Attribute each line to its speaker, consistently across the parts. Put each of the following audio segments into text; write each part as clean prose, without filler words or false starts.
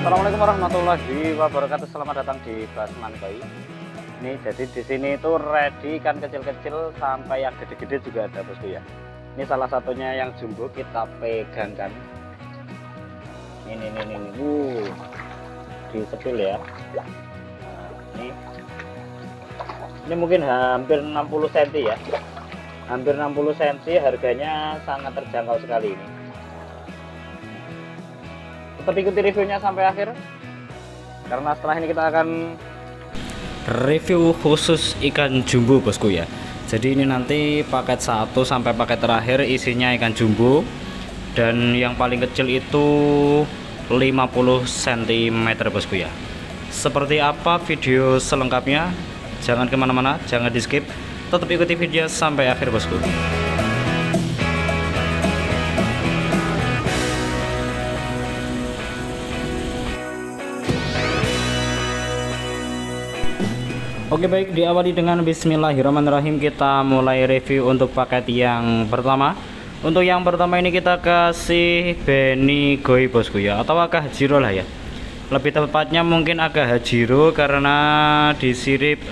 Speaker 1: Assalamualaikum warahmatullahi wabarakatuh. Selamat datang di Basman Koi. Ini jadi di sini itu ready ikan kecil-kecil sampai yang gede-gede juga ada bosku ya. Ini salah satunya yang jumbo kita pegangkan. Ini. Disepil ya. Nah, ini mungkin hampir 60 cm ya. Hampir 60 cm, harganya sangat terjangkau sekali ini. Tetap ikuti reviewnya sampai akhir, karena setelah ini kita akan
Speaker 2: review khusus ikan jumbo bosku ya. Jadi ini nanti paket 1 sampai paket terakhir isinya ikan jumbo, dan yang paling kecil itu 50 cm bosku ya. Seperti apa video selengkapnya, jangan kemana-mana, jangan di skip, tetap ikuti video sampai akhir bosku. Oke baik, diawali dengan bismillahirrahmanirrahim. Kita mulai review untuk paket yang pertama. Untuk yang pertama ini kita kasih Beni Koi bosku ya, atau Akah Hajiro lah ya. Lebih tepatnya mungkin Akah Hajiro karena disirip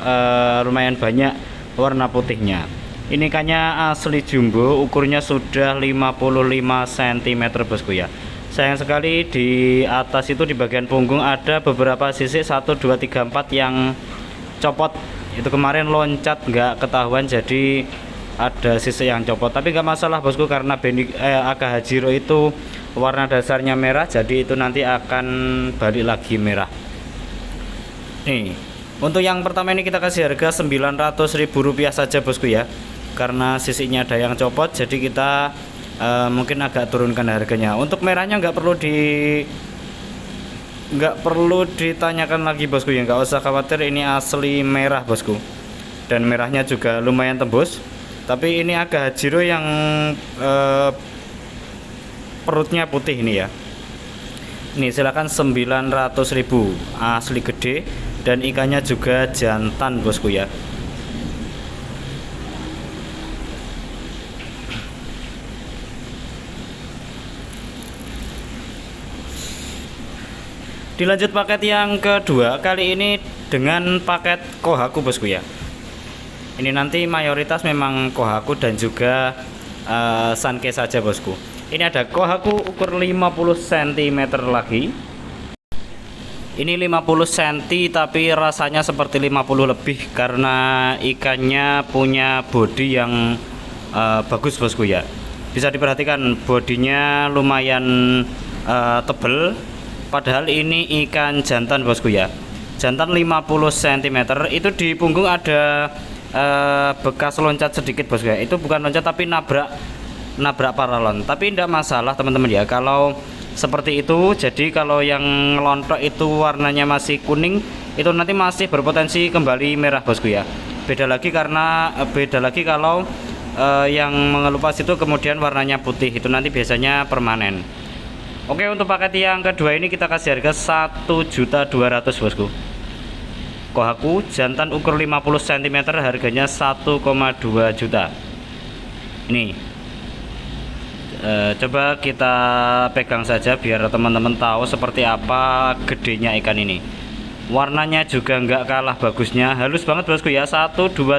Speaker 2: lumayan banyak warna putihnya. Ini ikannya asli jumbo, ukurnya sudah 55 cm bosku ya. Sayang sekali di atas itu di bagian punggung ada beberapa sisik 1, 2, 3, 4 yang copot. Itu kemarin loncat nggak ketahuan, jadi ada sisik yang copot, tapi nggak masalah bosku, karena Akah Hajiro itu warna dasarnya merah, jadi itu nanti akan balik lagi merah. Nih, untuk yang pertama ini kita kasih harga Rp900.000 saja bosku ya, karena sisiknya ada yang copot, jadi kita mungkin agak turunkan harganya. Untuk merahnya nggak perlu ditanyakan lagi bosku ya, nggak usah khawatir, ini asli merah bosku, dan merahnya juga lumayan tembus. Tapi ini Akah Hajiro yang perutnya putih ini ya. Ini silakan 900.000, asli gede, dan ikannya juga jantan bosku ya. Dilanjut paket yang kedua, kali ini dengan paket Kohaku bosku ya. Ini nanti mayoritas memang Kohaku dan juga Sanke saja bosku. Ini ada Kohaku ukur 50 cm lagi. Ini 50 cm tapi rasanya seperti 50 lebih, karena ikannya punya bodi yang bagus bosku ya. Bisa diperhatikan bodinya lumayan tebel. Padahal ini ikan jantan bosku ya, jantan 50 cm. Itu di punggung ada bekas loncat sedikit bosku ya. Itu bukan loncat tapi nabrak paralon, tapi tidak masalah teman-teman ya kalau seperti itu. Jadi kalau yang ngelontok itu warnanya masih kuning, itu nanti masih berpotensi kembali merah bosku ya. Beda lagi kalau yang mengelupas itu kemudian warnanya putih, itu nanti biasanya permanen. Oke, untuk paket yang kedua ini kita kasih harga Rp1.200.000 bosku. Kohaku jantan ukur 50 cm, harganya 1,2 juta. Ini coba kita pegang saja biar teman-teman tahu seperti apa gedenya ikan ini. Warnanya juga nggak kalah bagusnya, halus banget bosku ya. 1, 2,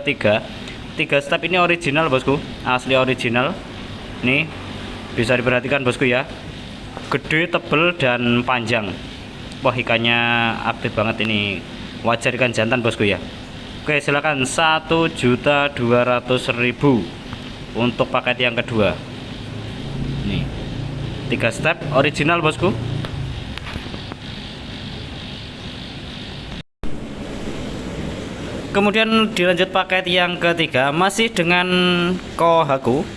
Speaker 2: 3 step. Ini original bosku, asli original. Nih bisa diperhatikan bosku ya, gede, tebel, dan panjang. Wah, ikannya aktif banget ini, wajar ikan jantan bosku ya. Oke, silakan Rp1.200.000 untuk paket yang kedua. Nih 3 step original bosku. Kemudian dilanjut paket yang ketiga, masih dengan Kohaku.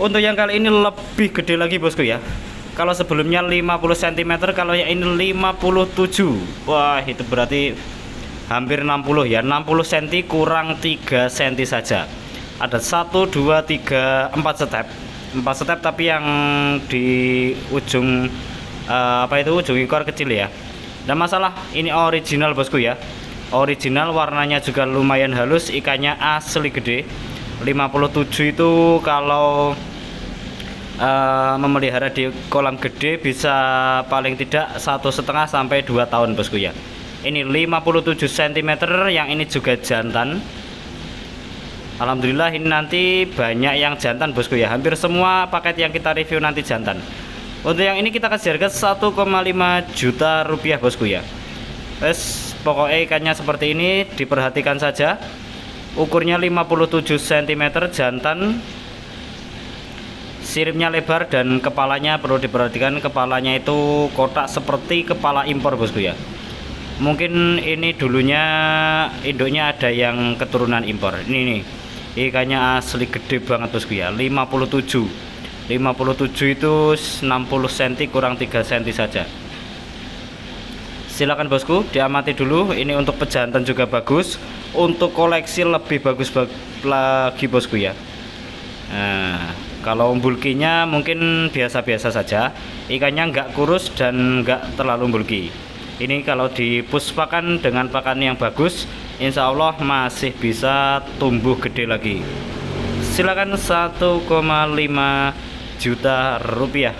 Speaker 2: Untuk yang kali ini lebih gede lagi bosku ya. Kalau sebelumnya 50 cm, kalau yang ini 57. Wah, itu berarti hampir 60 ya. 60 cm kurang 3 cm saja. Ada 1, 2, 3, 4 step. 4 step tapi yang di ujung ujung ekor kecil ya. Dan masalah ini original bosku ya. Original, warnanya juga lumayan halus, ikannya asli gede. 57 itu kalau memelihara di kolam gede bisa paling tidak 1,5 sampai 2 tahun bosku ya. Ini 57 cm, yang ini juga jantan. Alhamdulillah ini nanti banyak yang jantan bosku ya, hampir semua paket yang kita review nanti jantan. Untuk yang ini kita kasih harga 1,5 juta rupiah bosku ya. Pokoknya ikannya seperti ini, diperhatikan saja. Ukurnya 57 cm, jantan, siripnya lebar, dan kepalanya perlu diperhatikan, kepalanya itu kotak seperti kepala impor bosku ya. Mungkin ini dulunya induknya ada yang keturunan impor. Ini nih, ikannya asli gede banget bosku ya. 57 itu 60 cm kurang 3 cm saja. Silakan bosku diamati dulu. Ini untuk pejantan juga bagus, untuk koleksi lebih bagus lagi bosku ya. Nah, kalau bulkinya mungkin biasa-biasa saja, ikannya nggak kurus dan nggak terlalu bulky. Ini kalau dipuspakan dengan pakan yang bagus, insya Allah masih bisa tumbuh gede lagi. Silakan 1,5 juta rupiah.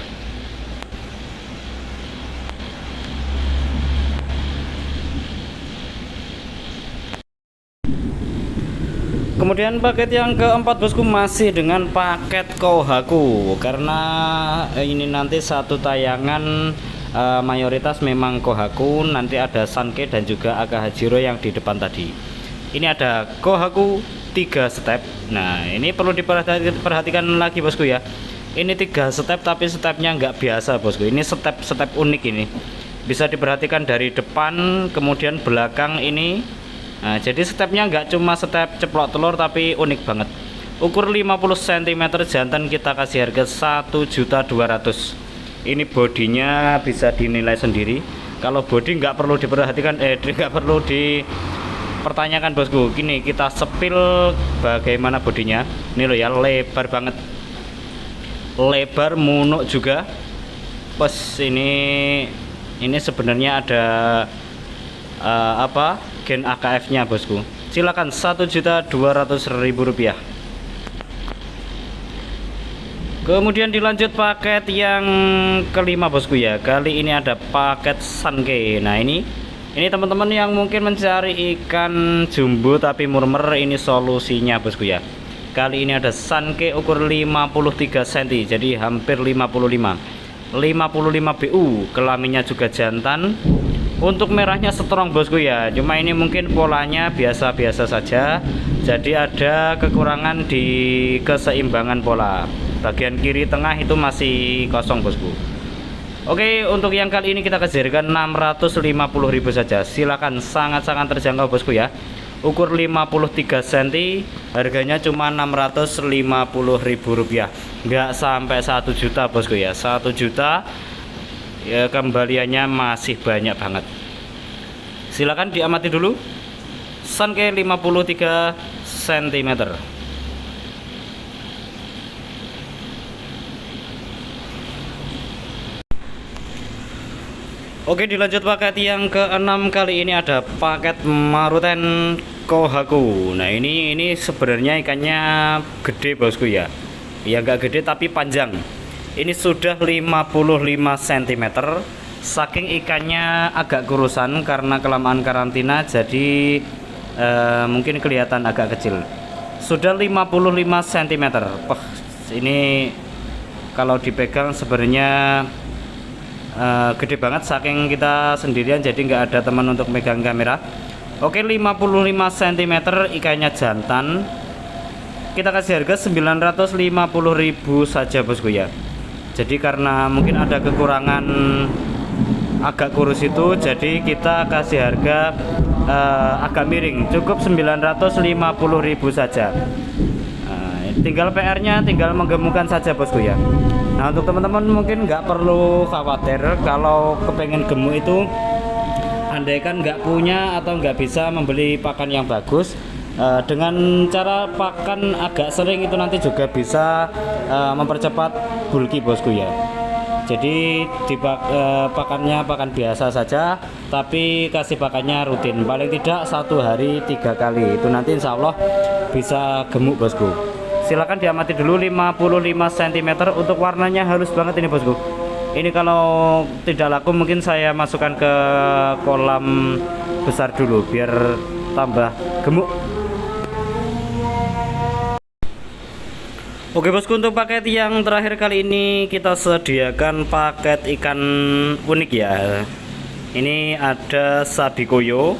Speaker 2: Kemudian paket yang keempat bosku masih dengan paket Kohaku, karena ini nanti satu tayangan mayoritas memang Kohaku, nanti ada Sanke dan juga Aka Hajiro yang di depan tadi. Ini ada Kohaku 3 step. Nah, ini perlu diperhatikan lagi bosku ya. Ini 3 step tapi stepnya nggak biasa bosku. Ini step unik ini. Bisa diperhatikan dari depan kemudian belakang ini. Nah, jadi stepnya nggak cuma step ceplok telur tapi unik banget. Ukur 50 cm, jantan, kita kasih harga 1.200.000. Ini bodinya bisa dinilai sendiri. Kalau body nggak perlu diperhatikan, nggak perlu dipertanyakan bosku. Gini, kita sepil bagaimana bodinya. Ini loh ya, lebar banget, lebar, munuk juga. Pas ini sebenarnya ada gen AKF nya bosku. Silakan 1.200.000 rupiah. Kemudian dilanjut paket yang kelima bosku ya. Kali ini ada paket Sanke. Nah, ini teman-teman yang mungkin mencari ikan jumbo tapi murmer, ini solusinya bosku ya. Kali ini ada Sanke ukur 53 cm, jadi hampir 55 BU. Kelaminnya juga jantan. Untuk merahnya strong bosku ya, cuma ini mungkin polanya biasa-biasa saja, jadi ada kekurangan di keseimbangan pola. Bagian kiri tengah itu masih kosong bosku. Oke, untuk yang kali ini kita kasih harga 650.000 saja. Silakan, sangat-sangat terjangkau bosku ya. Ukur 53 cm, harganya cuma 650.000 rupiah. Nggak sampai 1 juta bosku ya. 1 juta ya, kembaliannya masih banyak banget. Silakan diamati dulu. Sanke 53 cm. Oke, dilanjut paket yang keenam. Kali ini ada paket Maruten Kohaku. Nah, ini sebenarnya ikannya gede bosku ya. Ya nggak gede tapi panjang. Ini sudah 55 cm. Saking ikannya agak kurusan karena kelamaan karantina, jadi mungkin kelihatan agak kecil. Sudah 55 cm. Ini kalau dipegang sebenarnya gede banget, saking kita sendirian jadi nggak ada teman untuk megang kamera. Oke, 55 cm, ikannya jantan. Kita kasih harga 950.000 saja bosku ya. Jadi karena mungkin ada kekurangan agak kurus itu, jadi kita kasih harga agak miring, cukup 950.000 saja. Tinggal PR-nya tinggal menggemukkan saja bosku ya. Nah, untuk teman-teman mungkin nggak perlu khawatir kalau kepengen gemuk itu, andaikan nggak punya atau nggak bisa membeli pakan yang bagus, dengan cara pakan agak sering itu nanti juga bisa mempercepat bulky bosku ya. Jadi pakannya pakan biasa saja, tapi kasih pakannya rutin, paling tidak 1 hari 3 kali, itu nanti insya Allah bisa gemuk bosku. Silakan diamati dulu 55 cm. Untuk warnanya halus banget ini bosku. Ini kalau tidak laku mungkin saya masukkan ke kolam besar dulu biar tambah gemuk. Oke bosku, untuk paket yang terakhir kali ini kita sediakan paket ikan unik ya. Ini ada sabikoyo,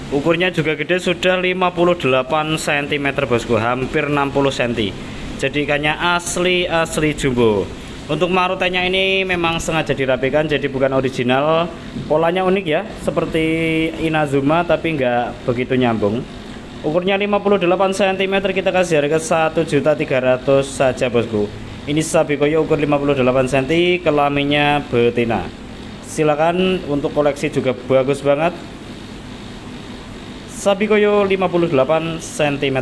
Speaker 2: ukurnya juga gede, sudah 58 cm bosku, hampir 60 cm. Jadi ikannya asli jumbo. Untuk marutenya ini memang sengaja dirapikan, jadi bukan original. Polanya unik ya, seperti Inazuma tapi nggak begitu nyambung. Ukurnya 58 cm, kita kasih harga 1.300.000 saja bosku. Ini sabikoyo ukur 58 cm, kelaminnya betina. Silakan, untuk koleksi juga bagus banget. Sabikoyo 58 cm.